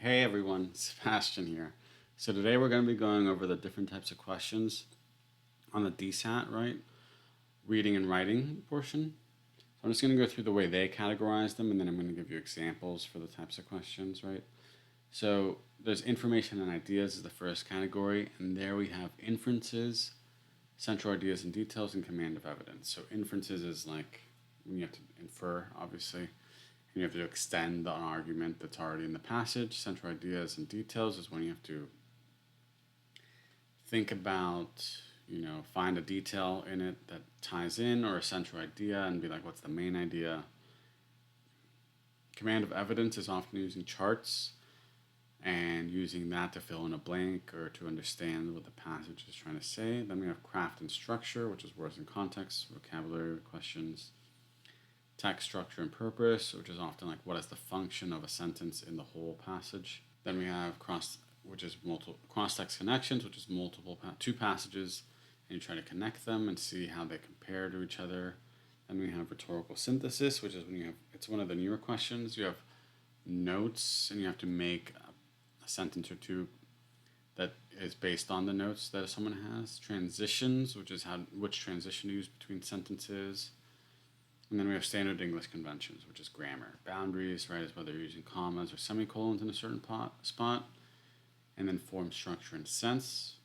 Hey everyone, Sebastian here. So today we're going to be going over the different types of questions on the DSAT, right? Reading and writing portion. So I'm just going to go through the way they categorize them and then I'm going to give you examples for the types of questions, right? So there's information and ideas is the first category, and there we have inferences, central ideas and details, and command of evidence. So inferences is like when you have to infer, obviously. You have to extend an argument that's already in the passage. Central ideas and details is when you have to think about, find a detail in it that ties in, or a central idea and be like, what's the main idea? Command of evidence is often using charts and using that to fill in a blank or to understand what the passage is trying to say. Then we have craft and structure, which is words and context, vocabulary questions. Text structure and purpose, which is often like what is the function of a sentence in the whole passage. Then we have cross-text connections, which is two passages, and you try to connect them and see how they compare to each other. Then we have rhetorical synthesis, which is when it's one of the newer questions. You have notes, and you have to make a sentence or two that is based on the notes that someone has. Transitions, which is which transition to use between sentences. And then we have standard English conventions, which is grammar. Boundaries, right, is whether you're using commas or semicolons in a certain spot. And then form, structure, and sense,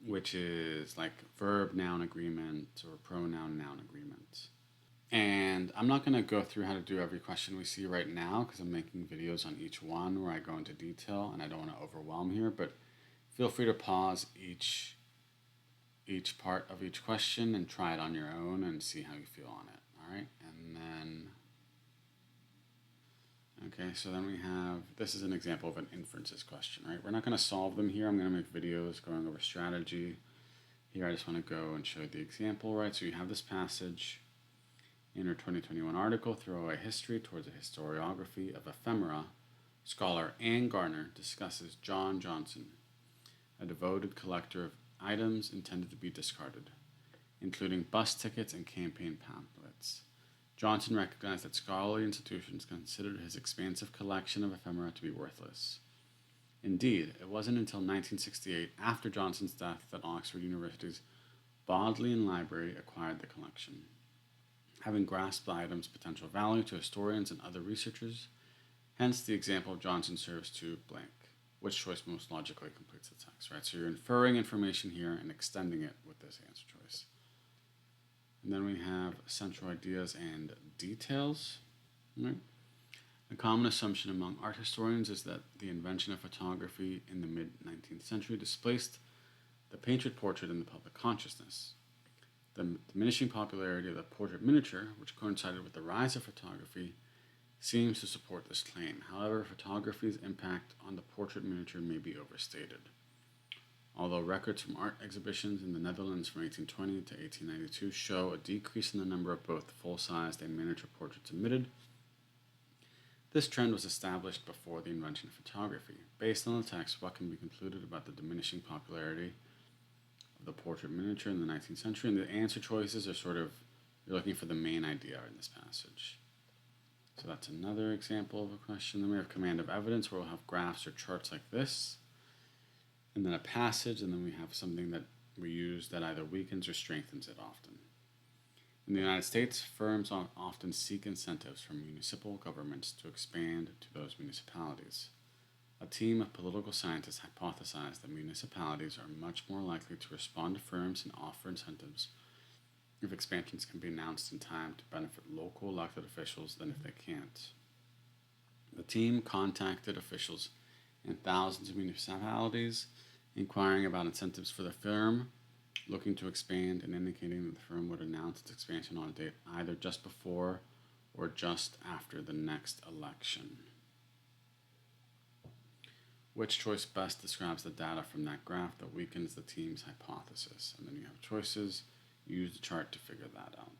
which is like verb, noun agreement, or pronoun, noun agreement. And I'm not going to go through how to do every question we see right now because I'm making videos on each one where I go into detail and I don't want to overwhelm here, but feel free to pause each part of each question and try it on your own and see how you feel on it. All right, and then, okay, so then we have, this is an example of an inferences question, right? We're not going to solve them here. I'm going to make videos going over strategy. Here I just want to go and show the example, right? So you have this passage in her 2021 article, Throwaway History Towards a Historiography of Ephemera. Scholar Anne Garner discusses John Johnson, a devoted collector of items intended to be discarded, including bus tickets and campaign pamphlets. Johnson recognized that scholarly institutions considered his expansive collection of ephemera to be worthless. Indeed, it wasn't until 1968, after Johnson's death, that Oxford University's Bodleian Library acquired the collection. Having grasped the item's potential value to historians and other researchers, hence the example of Johnson serves to blank. Which choice most logically completes the text, right? So you're inferring information here and extending it with this answer choice. And then we have central ideas and details. Right? A common assumption among art historians is that the invention of photography in the mid-19th century displaced the painted portrait in the public consciousness. The diminishing popularity of the portrait miniature, which coincided with the rise of photography, seems to support this claim. However, photography's impact on the portrait miniature may be overstated. Although records from art exhibitions in the Netherlands from 1820 to 1892 show a decrease in the number of both full-sized and miniature portraits emitted, this trend was established before the invention of photography. Based on the text, what can be concluded about the diminishing popularity of the portrait miniature in the 19th century? And the answer choices are you're looking for the main idea in this passage. So that's another example of a question. Then we have command of evidence, where we'll have graphs or charts like this, and then a passage, and then we have something that we use that either weakens or strengthens it often. In the United States, firms often seek incentives from municipal governments to expand to those municipalities. A team of political scientists hypothesized that municipalities are much more likely to respond to firms and offer incentives if expansions can be announced in time to benefit local elected officials than if they can't. The team contacted officials in thousands of municipalities, inquiring about incentives for the firm looking to expand and indicating that the firm would announce its expansion on a date either just before or just after the next election. Which choice best describes the data from that graph that weakens the team's hypothesis? And then you have choices. Use the chart to figure that out.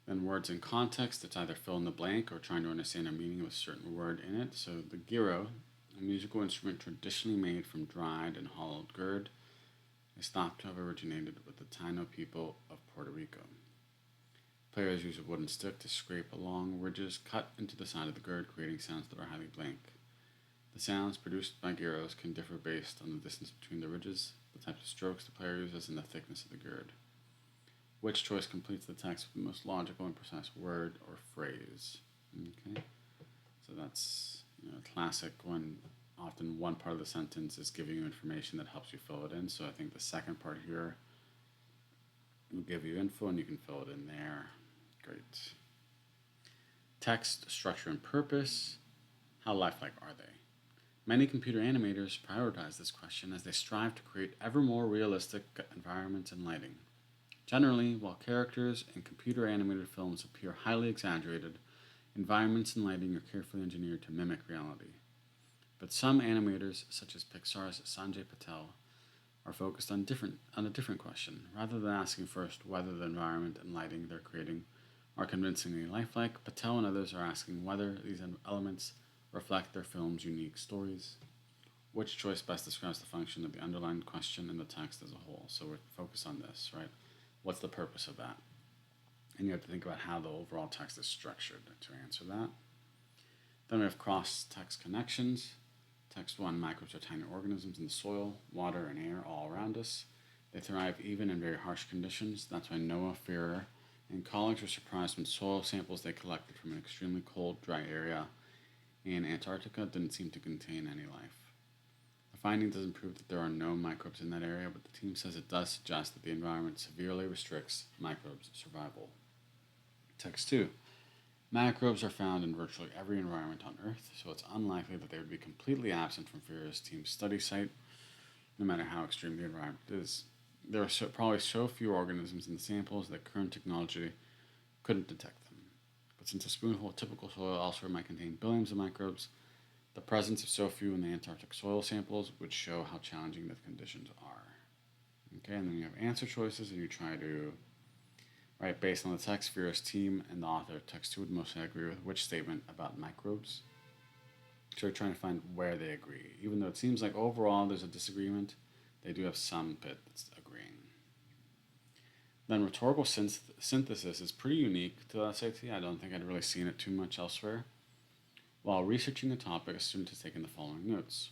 Then words in context, it's either fill in the blank or trying to understand a meaning of a certain word in it. So the gyro, a musical instrument traditionally made from dried and hollowed gourd, is thought to have originated with the Taino people of Puerto Rico. Players use a wooden stick to scrape along ridges cut into the side of the gourd, creating sounds that are highly blank. The sounds produced by gyros can differ based on the distance between the ridges, the types of strokes the player uses, and the thickness of the gird. Which choice completes the text with the most logical and precise word or phrase? Okay, so that's a classic one. Often one part of the sentence is giving you information that helps you fill it in. So I think the second part here will give you info and you can fill it in there. Great. Text, structure, and purpose. How lifelike are they? Many computer animators prioritize this question as they strive to create ever more realistic environments and lighting. Generally, while characters in computer animated films appear highly exaggerated, environments and lighting are carefully engineered to mimic reality. But some animators, such as Pixar's Sanjay Patel, are focused on a different question. Rather than asking first whether the environment and lighting they're creating are convincingly lifelike, Patel and others are asking whether these elements reflect their film's unique stories. Which choice best describes the function of the underlined question and the text as a whole? So we're focused on this, right? What's the purpose of that? And you have to think about how the overall text is structured to answer that. Then we have cross-text connections. Text 1, microbes are tiny organisms in the soil, water, and air all around us. They thrive even in very harsh conditions. That's why Noah Ferrer and colleagues were surprised when soil samples they collected from an extremely cold, dry area in Antarctica didn't seem to contain any life. The finding doesn't prove that there are no microbes in that area, but the team says it does suggest that the environment severely restricts microbes' survival. Text 2. Microbes are found in virtually every environment on Earth, so it's unlikely that they would be completely absent from Ferrer's team's study site, no matter how extreme the environment is. There are probably so few organisms in the samples that current technology couldn't detect them. But since a spoonful of typical soil elsewhere might contain billions of microbes, the presence of so few in the Antarctic soil samples would show how challenging the conditions are. Okay, and then you have answer choices, and you try to write based on the text. Ferrer's team and the author of text 2 would mostly agree with which statement about microbes. So we're trying to find where they agree. Even though it seems like overall there's a disagreement, they do have some bit that's agreeing. Then rhetorical synthesis is pretty unique to the SAT. I don't think I'd really seen it too much elsewhere. While researching a topic, a student has taken the following notes.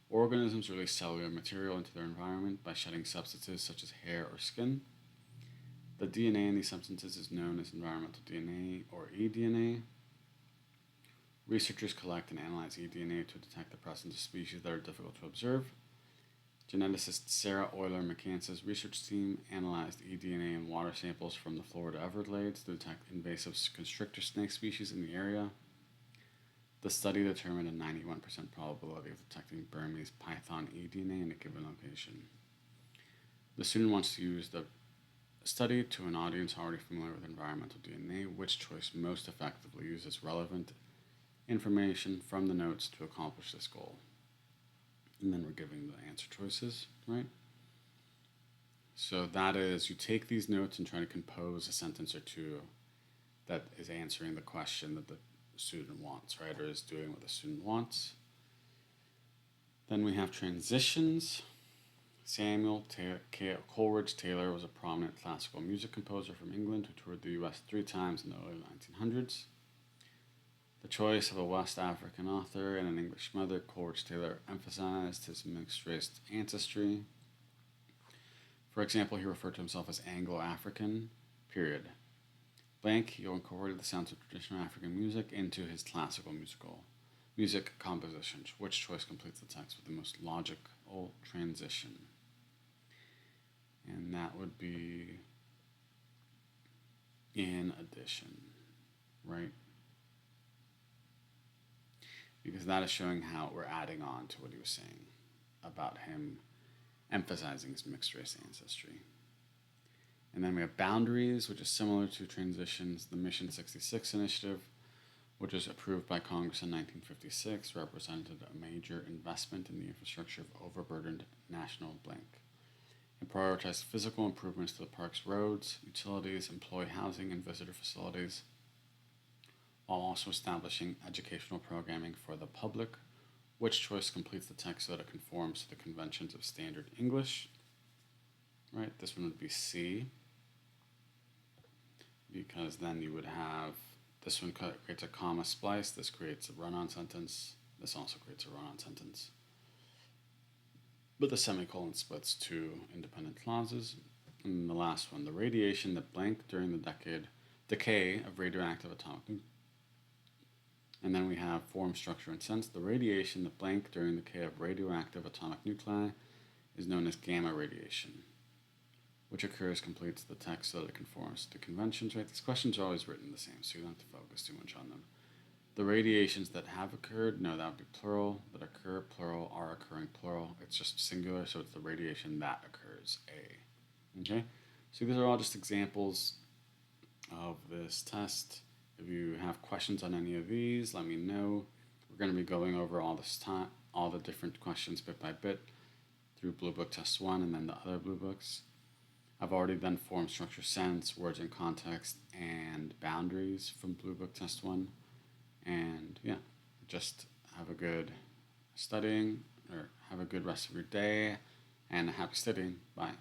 Organisms release cellular material into their environment by shedding substances such as hair or skin. The DNA in these substances is known as environmental DNA or eDNA. Researchers collect and analyze eDNA to detect the presence of species that are difficult to observe. Geneticist Sarah Euler McCance's research team analyzed eDNA in water samples from the Florida Everglades to detect invasive constrictor snake species in the area. The study determined a 91% probability of detecting Burmese python eDNA in a given location. The student wants to use the study to an audience already familiar with environmental DNA. Which choice most effectively uses relevant information from the notes to accomplish this goal? And then we're giving the answer choices, right? So that is, you take these notes and try to compose a sentence or two that is answering the question that the student wants, right? Or is doing what the student wants. Then we have transitions. Samuel Coleridge Taylor was a prominent classical music composer from England who toured the US 3 times in the early 1900s. The choice of a West African author and an English mother, Coleridge Taylor emphasized his mixed-race ancestry. For example, he referred to himself as Anglo-African, period. Blank, he incorporated the sounds of traditional African music into his classical music compositions. Which choice completes the text with the most logical transition? And that would be in addition, right? Because that is showing how we're adding on to what he was saying about him emphasizing his mixed race ancestry. And then we have boundaries, which is similar to transitions. The Mission 66 initiative, which was approved by Congress in 1956, represented a major investment in the infrastructure of overburdened national blank. It prioritized physical improvements to the park's roads, utilities, employee housing, and visitor facilities, while also establishing educational programming for the public. Which choice completes the text so that it conforms to the conventions of standard English? Right, this one would be C, because then you would have, this one creates a comma splice, this creates a run-on sentence, This also creates a run-on sentence. But the semicolon splits two independent clauses. And the last one, the radiation that blank during the decay of radioactive atomic. And then we have form, structure, and sense. The radiation that blank during the decay of radioactive atomic nuclei is known as gamma radiation, which occurs completes the text so that it conforms to conventions, right? These questions are always written the same, so you don't have to focus too much on them. The radiations that have occurred, no, that would be plural. That occur, plural. Are occurring, plural. It's just singular, so it's the radiation that occurs, A. Okay? So these are all just examples of this test. If you have questions on any of these, let me know. We're going to be going over all the different questions bit by bit through Blue Book Test 1 and then the other Blue Books. I've already done form, structure, sense, words in context, and boundaries from Blue Book Test 1. And yeah, just have a good studying, or have a good rest of your day, and happy studying. Bye.